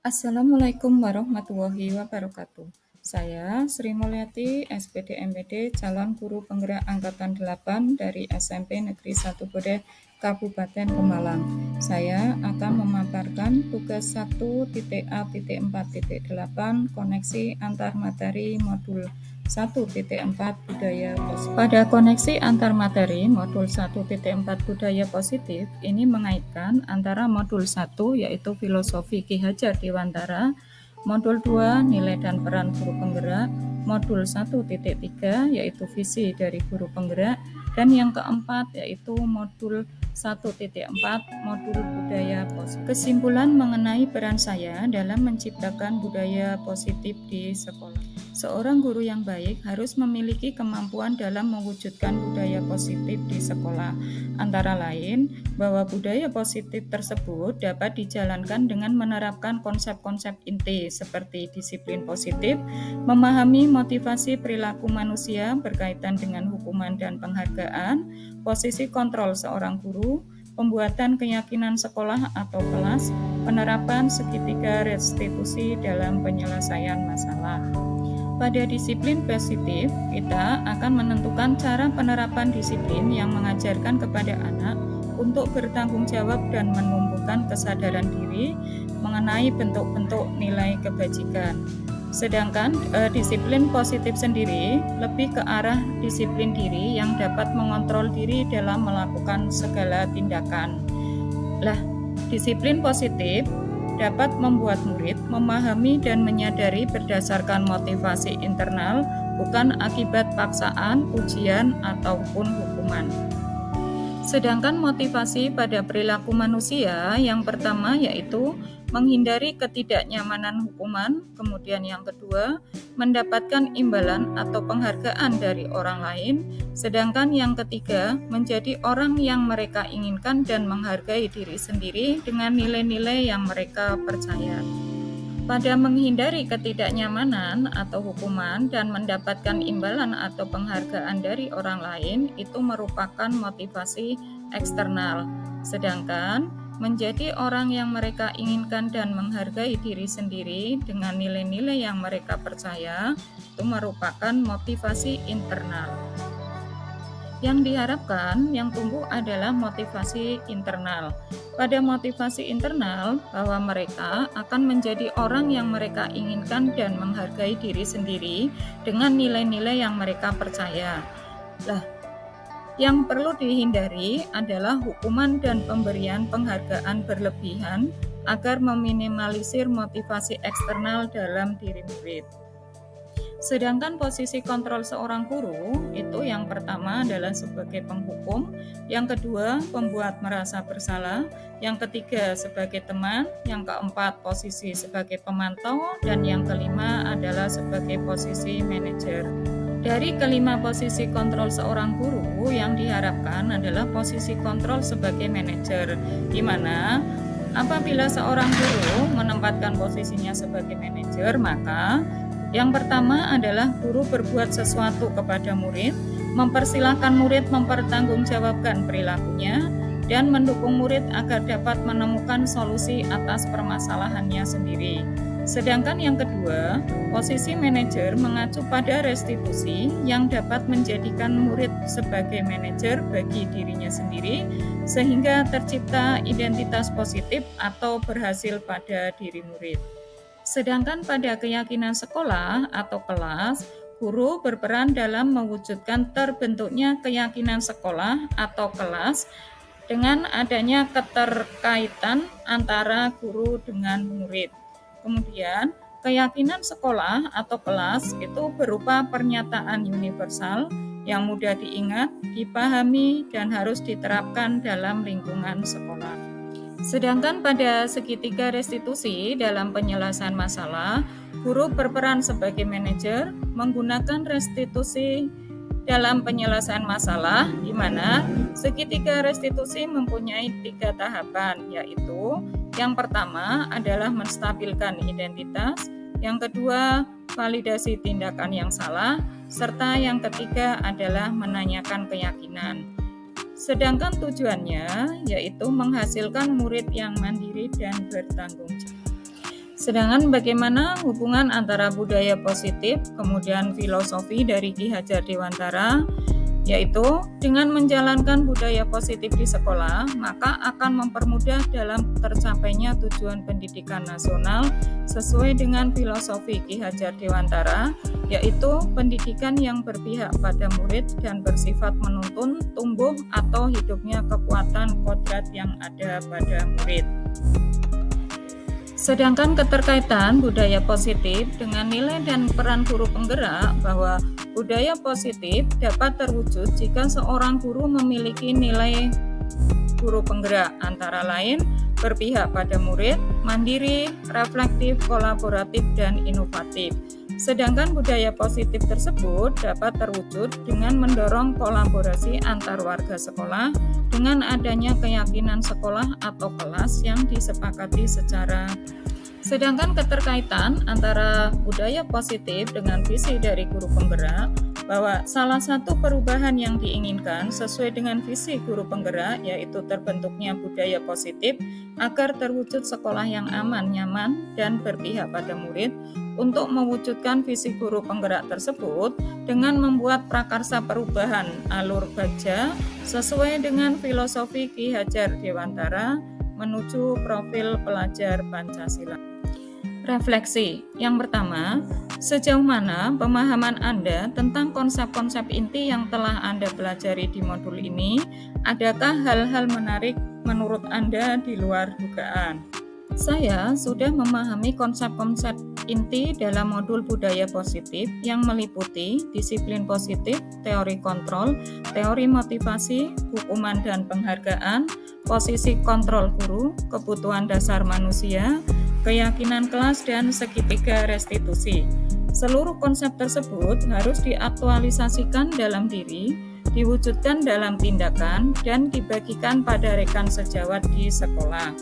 Assalamualaikum warahmatullahi wabarakatuh. Saya Sri Mulyati, SPD MPD, calon guru penggerak angkatan 8 dari SMP Negeri 1 Bodeh, Kabupaten Pemalang. Saya akan memaparkan tugas 1.A.4.8 koneksi antar materi modul 1.4 budaya positif. Pada koneksi antar materi modul 1.4 budaya positif ini mengaitkan antara modul 1 yaitu filosofi Ki Hajar Dewantara, modul 2 nilai dan peran guru penggerak, modul 1.3 yaitu visi dari guru penggerak, dan yang keempat yaitu modul 1.4 modul budaya positif. Kesimpulan mengenai peran saya dalam menciptakan budaya positif di sekolah. Seorang guru yang baik harus memiliki kemampuan dalam mewujudkan budaya positif di sekolah. Antara lain, bahwa budaya positif tersebut dapat dijalankan dengan menerapkan konsep-konsep inti seperti disiplin positif, memahami motivasi perilaku manusia berkaitan dengan hukuman dan penghargaan, posisi kontrol seorang guru, pembuatan keyakinan sekolah atau kelas, penerapan segitiga restitusi dalam penyelesaian masalah. Pada disiplin positif, kita akan menentukan cara penerapan disiplin yang mengajarkan kepada anak untuk bertanggung jawab dan menumbuhkan kesadaran diri mengenai bentuk-bentuk nilai kebajikan. Sedangkan disiplin positif sendiri lebih ke arah disiplin diri yang dapat mengontrol diri dalam melakukan segala tindakan. Disiplin positif dapat membuat murid memahami dan menyadari berdasarkan motivasi internal, bukan akibat paksaan, ujian, ataupun hukuman. Sedangkan motivasi pada perilaku manusia yang pertama yaitu menghindari ketidaknyamanan hukuman, kemudian yang kedua mendapatkan imbalan atau penghargaan dari orang lain, sedangkan yang ketiga menjadi orang yang mereka inginkan dan menghargai diri sendiri dengan nilai-nilai yang mereka percaya. Pada menghindari ketidaknyamanan atau hukuman dan mendapatkan imbalan atau penghargaan dari orang lain itu merupakan motivasi eksternal. Sedangkan menjadi orang yang mereka inginkan dan menghargai diri sendiri dengan nilai-nilai yang mereka percaya itu merupakan motivasi internal. Yang diharapkan yang tumbuh adalah motivasi internal. Pada motivasi internal, bahwa mereka akan menjadi orang yang mereka inginkan dan menghargai diri sendiri dengan nilai-nilai yang mereka percaya. Yang perlu dihindari adalah hukuman dan pemberian penghargaan berlebihan agar meminimalisir motivasi eksternal dalam diri murid. Sedangkan posisi kontrol seorang guru itu yang pertama adalah sebagai penghukum, yang kedua pembuat merasa bersalah, yang ketiga sebagai teman, yang keempat posisi sebagai pemantau, dan yang kelima adalah sebagai posisi manajer. Dari kelima posisi kontrol seorang guru yang diharapkan adalah posisi kontrol sebagai manajer, di mana apabila seorang guru menempatkan posisinya sebagai manajer, maka yang pertama adalah guru berbuat sesuatu kepada murid, mempersilahkan murid mempertanggungjawabkan perilakunya, dan mendukung murid agar dapat menemukan solusi atas permasalahannya sendiri. Sedangkan yang kedua, posisi manajer mengacu pada restitusi yang dapat menjadikan murid sebagai manajer bagi dirinya sendiri, sehingga tercipta identitas positif atau berhasil pada diri murid. Sedangkan pada keyakinan sekolah atau kelas, guru berperan dalam mewujudkan terbentuknya keyakinan sekolah atau kelas dengan adanya keterkaitan antara guru dengan murid. Kemudian, keyakinan sekolah atau kelas itu berupa pernyataan universal yang mudah diingat, dipahami, dan harus diterapkan dalam lingkungan sekolah. Sedangkan pada segitiga restitusi dalam penyelesaian masalah, guru berperan sebagai manajer menggunakan restitusi dalam penyelesaian masalah, di mana segitiga restitusi mempunyai 3 tahapan, yaitu yang pertama adalah menstabilkan identitas, yang kedua validasi tindakan yang salah, serta yang ketiga adalah menanyakan keyakinan. Sedangkan tujuannya yaitu menghasilkan murid yang mandiri dan bertanggung jawab. Sedangkan bagaimana hubungan antara budaya positif kemudian filosofi dari Ki Hajar Dewantara, yaitu dengan menjalankan budaya positif di sekolah, maka akan mempermudah dalam tercapainya tujuan pendidikan nasional sesuai dengan filosofi Ki Hajar Dewantara, yaitu pendidikan yang berpihak pada murid dan bersifat menuntun tumbuh atau hidupnya kekuatan kodrat yang ada pada murid. Sedangkan keterkaitan budaya positif dengan nilai dan peran guru penggerak, bahwa budaya positif dapat terwujud jika seorang guru memiliki nilai guru penggerak, antara lain berpihak pada murid, mandiri, reflektif, kolaboratif, dan inovatif. Sedangkan budaya positif tersebut dapat terwujud dengan mendorong kolaborasi antar warga sekolah dengan adanya keyakinan sekolah atau kelas yang disepakati secara. Sedangkan keterkaitan antara budaya positif dengan visi dari guru penggerak, bahwa salah satu perubahan yang diinginkan sesuai dengan visi guru penggerak yaitu terbentuknya budaya positif agar terwujud sekolah yang aman, nyaman, dan berpihak pada murid. Untuk mewujudkan visi guru penggerak tersebut dengan membuat prakarsa perubahan alur baja sesuai dengan filosofi Ki Hajar Dewantara menuju profil pelajar Pancasila. Refleksi. Yang pertama, sejauh mana pemahaman Anda tentang konsep-konsep inti yang telah Anda pelajari di modul ini? Adakah hal-hal menarik menurut Anda di luar dugaan? Saya sudah memahami konsep-konsep inti dalam modul budaya positif yang meliputi disiplin positif, teori kontrol, teori motivasi, hukuman dan penghargaan, posisi kontrol guru, kebutuhan dasar manusia, keyakinan kelas, dan segitiga restitusi. Seluruh konsep tersebut harus diaktualisasikan dalam diri, diwujudkan dalam tindakan, dan dibagikan pada rekan sejawat di sekolah.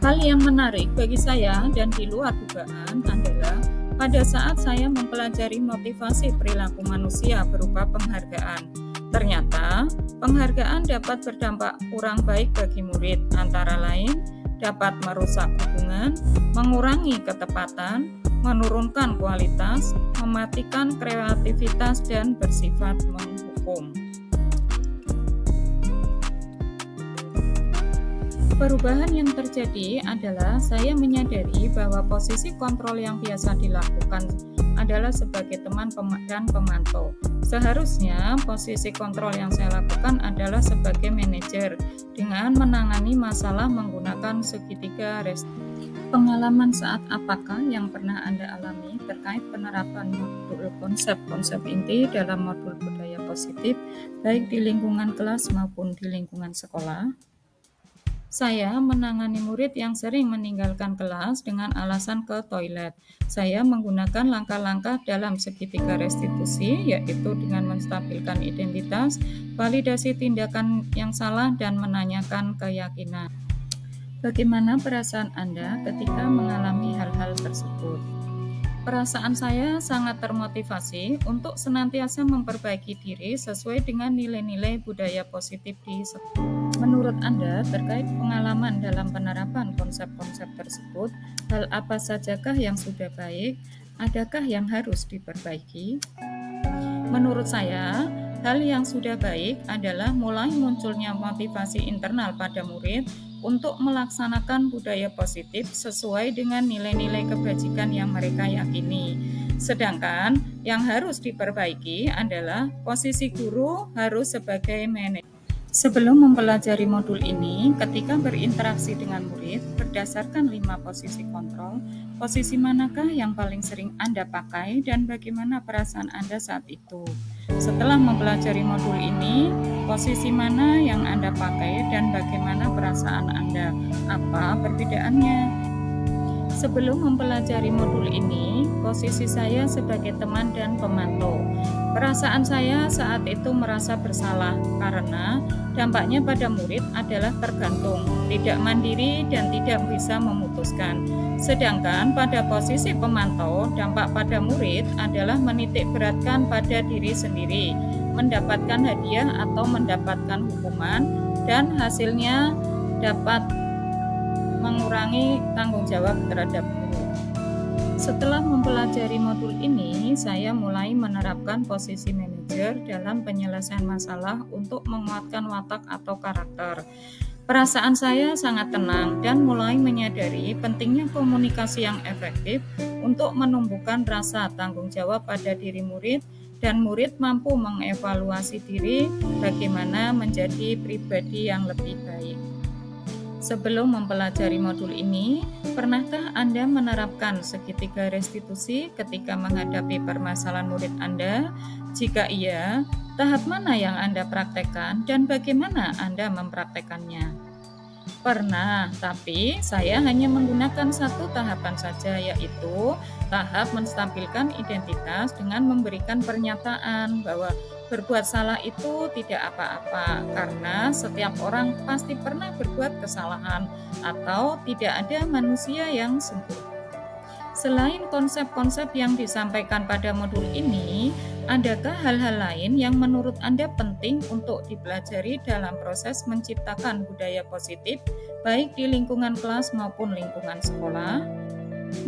Hal yang menarik bagi saya dan di luar dugaan adalah pada saat saya mempelajari motivasi perilaku manusia berupa penghargaan. Ternyata, penghargaan dapat berdampak kurang baik bagi murid, antara lain dapat merusak hubungan, mengurangi ketepatan, menurunkan kualitas, mematikan kreativitas, dan bersifat menghukum. Perubahan yang terjadi adalah saya menyadari bahwa posisi kontrol yang biasa dilakukan adalah sebagai teman dan pemantau. Seharusnya posisi kontrol yang saya lakukan adalah sebagai manajer dengan menangani masalah menggunakan segitiga restitusi. Pengalaman saat apakah yang pernah Anda alami terkait penerapan modul konsep-konsep inti dalam modul budaya positif, baik di lingkungan kelas maupun di lingkungan sekolah? Saya menangani murid yang sering meninggalkan kelas dengan alasan ke toilet. Saya menggunakan langkah-langkah dalam segitiga restitusi, yaitu dengan menstabilkan identitas, validasi tindakan yang salah, dan menanyakan keyakinan. Bagaimana perasaan Anda ketika mengalami hal-hal tersebut? Perasaan saya sangat termotivasi untuk senantiasa memperbaiki diri sesuai dengan nilai-nilai budaya positif di sekolah. Menurut Anda, terkait pengalaman dalam penerapan konsep-konsep tersebut, hal apa sajakah yang sudah baik? Adakah yang harus diperbaiki? Menurut saya, hal yang sudah baik adalah mulai munculnya motivasi internal pada murid untuk melaksanakan budaya positif sesuai dengan nilai-nilai kebajikan yang mereka yakini. Sedangkan yang harus diperbaiki adalah posisi guru harus sebagai manajer. Sebelum mempelajari modul ini, ketika berinteraksi dengan murid, berdasarkan 5 posisi kontrol, posisi manakah yang paling sering Anda pakai dan bagaimana perasaan Anda saat itu? Setelah mempelajari modul ini, posisi mana yang Anda pakai dan bagaimana perasaan Anda? Apa perbedaannya? Sebelum mempelajari modul ini, posisi saya sebagai teman dan pemantau. Perasaan saya saat itu merasa bersalah karena dampaknya pada murid adalah tergantung, tidak mandiri dan tidak bisa memutuskan. Sedangkan pada posisi pemantau, dampak pada murid adalah menitik beratkan pada diri sendiri, mendapatkan hadiah atau mendapatkan hukuman, dan hasilnya dapat mengurangi tanggung jawab terhadap guru. Setelah mempelajari modul ini, saya mulai menerapkan posisi manajer dalam penyelesaian masalah untuk menguatkan watak atau karakter. Perasaan saya sangat tenang dan mulai menyadari pentingnya komunikasi yang efektif untuk menumbuhkan rasa tanggung jawab pada diri murid dan murid mampu mengevaluasi diri bagaimana menjadi pribadi yang lebih baik. Sebelum mempelajari modul ini, pernahkah Anda menerapkan segitiga restitusi ketika menghadapi permasalahan murid Anda? Jika iya, tahap mana yang Anda praktekkan dan bagaimana Anda mempraktekannya? Pernah, tapi saya hanya menggunakan satu tahapan saja, yaitu tahap menstabilkan identitas dengan memberikan pernyataan bahwa berbuat salah itu tidak apa-apa, karena setiap orang pasti pernah berbuat kesalahan, atau tidak ada manusia yang sempurna. Selain konsep-konsep yang disampaikan pada modul ini, adakah hal-hal lain yang menurut Anda penting untuk dipelajari dalam proses menciptakan budaya positif, baik di lingkungan kelas maupun lingkungan sekolah?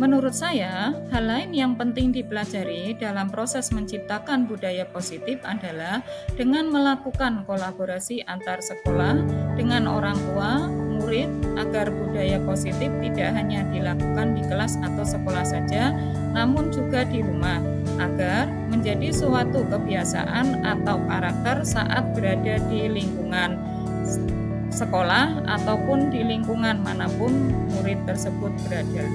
Menurut saya, hal lain yang penting dipelajari dalam proses menciptakan budaya positif adalah dengan melakukan kolaborasi antar sekolah dengan orang tua, murid, agar budaya positif tidak hanya dilakukan di kelas atau sekolah saja, namun juga di rumah, agar menjadi suatu kebiasaan atau karakter saat berada di lingkungan sekolah ataupun di lingkungan manapun murid tersebut berada.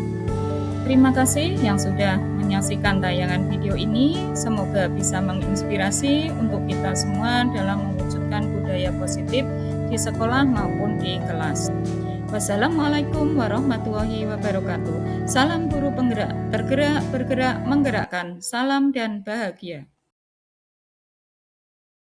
Terima kasih yang sudah menyaksikan tayangan video ini. Semoga bisa menginspirasi untuk kita semua dalam mewujudkan budaya positif di sekolah maupun di kelas. Wassalamualaikum warahmatullahi wabarakatuh. Salam guru penggerak, tergerak, bergerak, menggerakkan. Salam dan bahagia.